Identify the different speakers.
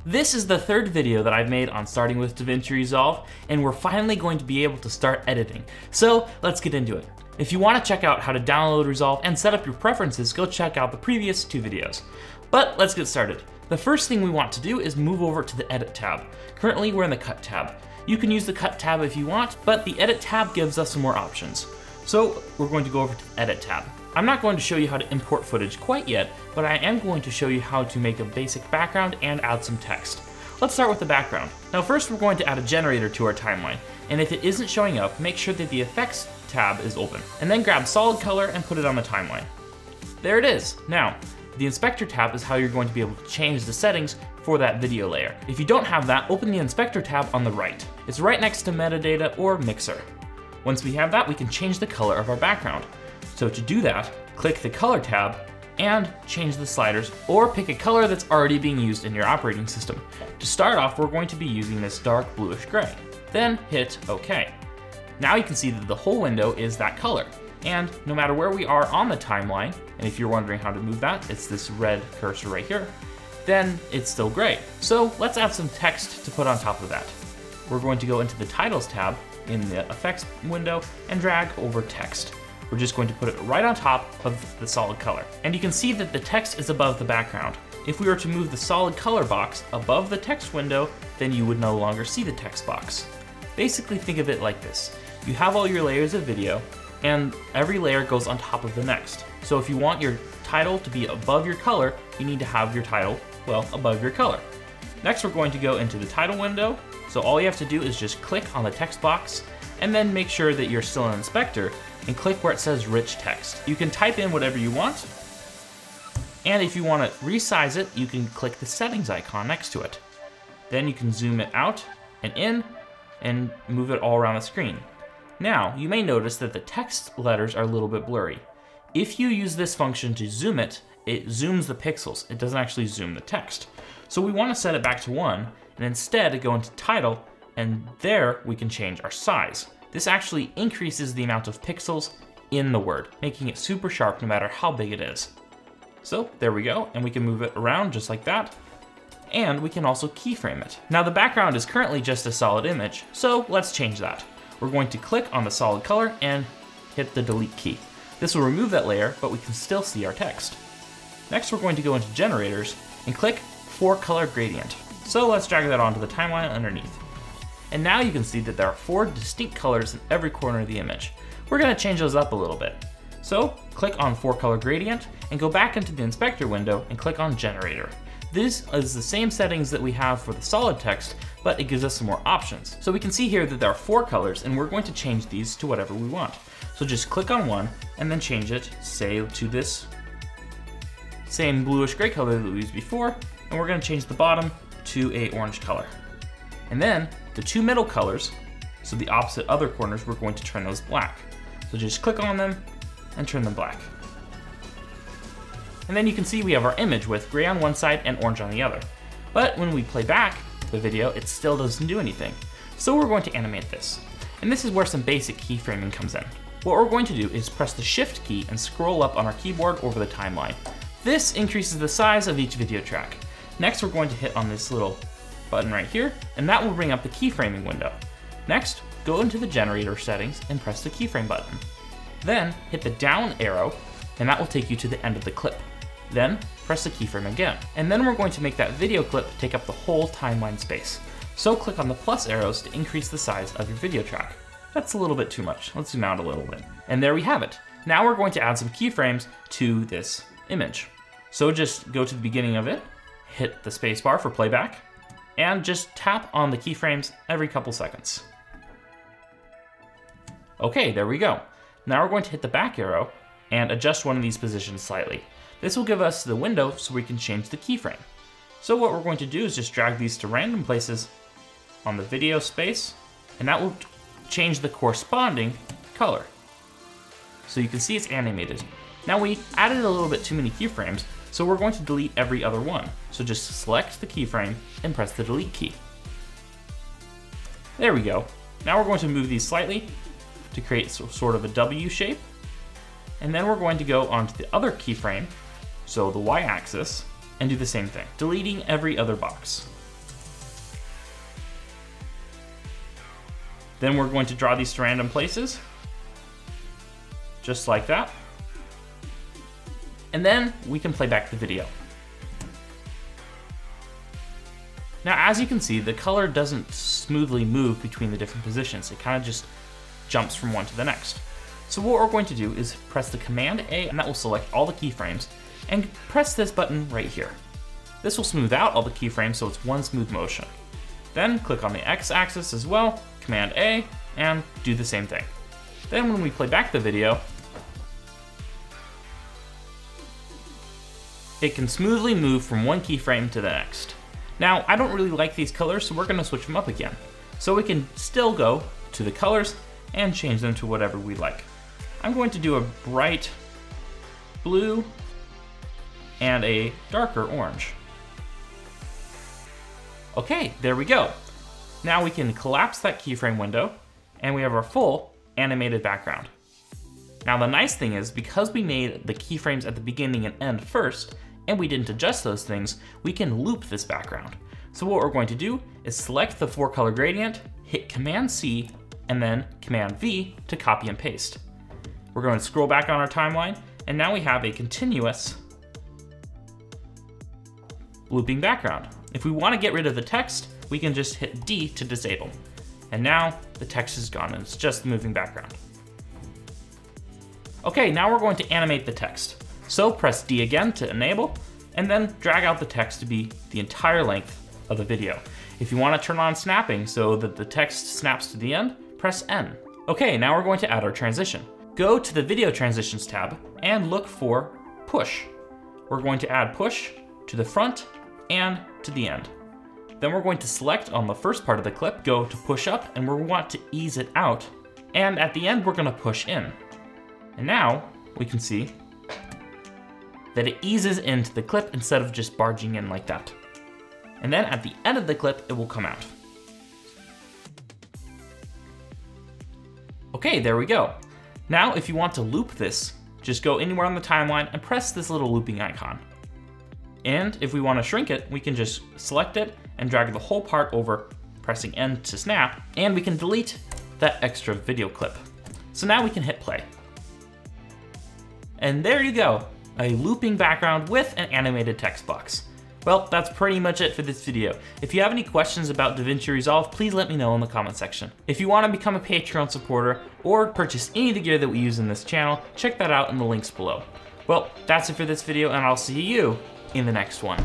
Speaker 1: This is the third video that I've made on starting with DaVinci Resolve, and we're finally going to be able to start editing. So let's get into it. If you want to check out how to download Resolve and set up your preferences, go check out the previous two videos. But let's get started. The first thing we want to do is move over to the Edit tab. Currently we're in the Cut tab. You can use the Cut tab if you want, but the Edit tab gives us some more options. So we're going to go over to the Edit tab. I'm not going to show you how to import footage quite yet, but I am going to show you how to make a basic background and add some text. Let's start with the background. Now first we're going to add a generator to our timeline, and if it isn't showing up, make sure that the Effects tab is open, and then grab Solid Color and put it on the timeline. There it is. Now, the Inspector tab is how you're going to be able to change the settings for that video layer. If you don't have that, open the Inspector tab on the right. It's right next to Metadata or Mixer. Once we have that, we can change the color of our background. So to do that, click the Color tab and change the sliders, or pick a color that's already being used in your operating system. To start off, we're going to be using this dark bluish gray. Then hit OK. Now you can see that the whole window is that color. And no matter where we are on the timeline, and if you're wondering how to move that, it's this red cursor right here, then it's still gray. So let's add some text to put on top of that. We're going to go into the Titles tab in the Effects window and drag over text. We're just going to put it right on top of the solid color. And you can see that the text is above the background. If we were to move the solid color box above the text window, then you would no longer see the text box. Basically think of it like this. You have all your layers of video, and every layer goes on top of the next. So if you want your title to be above your color, you need to have your title, well, above your color. Next we're going to go into the title window. So all you have to do is just click on the text box, and then make sure that you're still in Inspector, and click where it says Rich Text. You can type in whatever you want, and if you want to resize it, you can click the settings icon next to it. Then you can zoom it out and in, and move it all around the screen. Now, you may notice that the text letters are a little bit blurry. If you use this function to zoom it, it zooms the pixels. It doesn't actually zoom the text. So we want to set it back to 1, and instead go into Title, and there we can change our size. This actually increases the amount of pixels in the word, making it super sharp no matter how big it is. So there we go, and we can move it around just like that, and we can also keyframe it. Now the background is currently just a solid image, so let's change that. We're going to click on the solid color and hit the delete key. This will remove that layer, but we can still see our text. Next we're going to go into generators and click for color gradient. So let's drag that onto the timeline underneath. And now you can see that there are 4 distinct colors in every corner of the image. We're going to change those up a little bit. So click on 4 color gradient and go back into the Inspector window and click on generator. This is the same settings that we have for the solid text, but it gives us some more options. So we can see here that there are 4 colors, and we're going to change these to whatever we want. So just click on one and then change it, say to this same bluish gray color that we used before, and we're going to change the bottom to a orange color. And then the 2 middle colors, so the opposite other corners, we're going to turn those black. So just click on them and turn them black. And then you can see we have our image with gray on one side and orange on the other. But when we play back the video, it still doesn't do anything. So we're going to animate this. And this is where some basic keyframing comes in. What we're going to do is press the Shift key and scroll up on our keyboard over the timeline. This increases the size of each video track. Next, we're going to hit on this little button right here, and that will bring up the keyframing window. Next, go into the generator settings and press the keyframe button. Then hit the down arrow, and that will take you to the end of the clip. Then press the keyframe again. And then we're going to make that video clip take up the whole timeline space. So click on the plus arrows to increase the size of your video track. That's a little bit too much. Let's zoom out a little bit. And there we have it. Now we're going to add some keyframes to this image. So just go to the beginning of it, hit the space bar for playback, and just tap on the keyframes every couple seconds. Okay, there we go. Now we're going to hit the back arrow and adjust one of these positions slightly. This will give us the window so we can change the keyframe. So what we're going to do is just drag these to random places on the video space, and that will change the corresponding color. So you can see it's animated. Now we added a little bit too many keyframes, so we're going to delete every other one. So just select the keyframe and press the delete key. There we go. Now we're going to move these slightly to create sort of a W shape. And then we're going to go onto the other keyframe, so the Y-axis, and do the same thing, deleting every other box. Then we're going to draw these to random places, just like that. And then we can play back the video. Now, as you can see, the color doesn't smoothly move between the different positions. It kind of just jumps from one to the next. So what we're going to do is press the Command A, and that will select all the keyframes, and press this button right here. This will smooth out all the keyframes so it's one smooth motion. Then click on the X-axis as well, Command A, and do the same thing. Then when we play back the video, it can smoothly move from one keyframe to the next. Now, I don't really like these colors, so we're gonna switch them up again. So we can still go to the colors and change them to whatever we like. I'm going to do a bright blue and a darker orange. Okay, there we go. Now we can collapse that keyframe window, and we have our full animated background. Now the nice thing is, because we made the keyframes at the beginning and end first, and we didn't adjust those things, we can loop this background. So what we're going to do is select the 4-color gradient, hit Command C, and then Command V to copy and paste. We're going to scroll back on our timeline, and now we have a continuous looping background. If we want to get rid of the text, we can just hit D to disable. And now the text is gone and it's just the moving background. Okay, now we're going to animate the text. So press D again to enable, and then drag out the text to be the entire length of the video. If you want to turn on snapping so that the text snaps to the end, press N. Okay, now we're going to add our transition. Go to the Video Transitions tab and look for Push. We're going to add Push to the front and to the end. Then we're going to select on the first part of the clip, go to Push Up, and we want to ease it out. And at the end, we're going to push in. And now we can see that it eases into the clip instead of just barging in like that. And then at the end of the clip, it will come out. Okay, there we go. Now, if you want to loop this, just go anywhere on the timeline and press this little looping icon. And if we want to shrink it, we can just select it and drag the whole part over, pressing N to snap, and we can delete that extra video clip. So now we can hit play. And there you go, a looping background with an animated text box. Well, that's pretty much it for this video. If you have any questions about DaVinci Resolve, please let me know in the comment section. If you want to become a Patreon supporter or purchase any of the gear that we use in this channel, check that out in the links below. Well, that's it for this video, and I'll see you in the next one.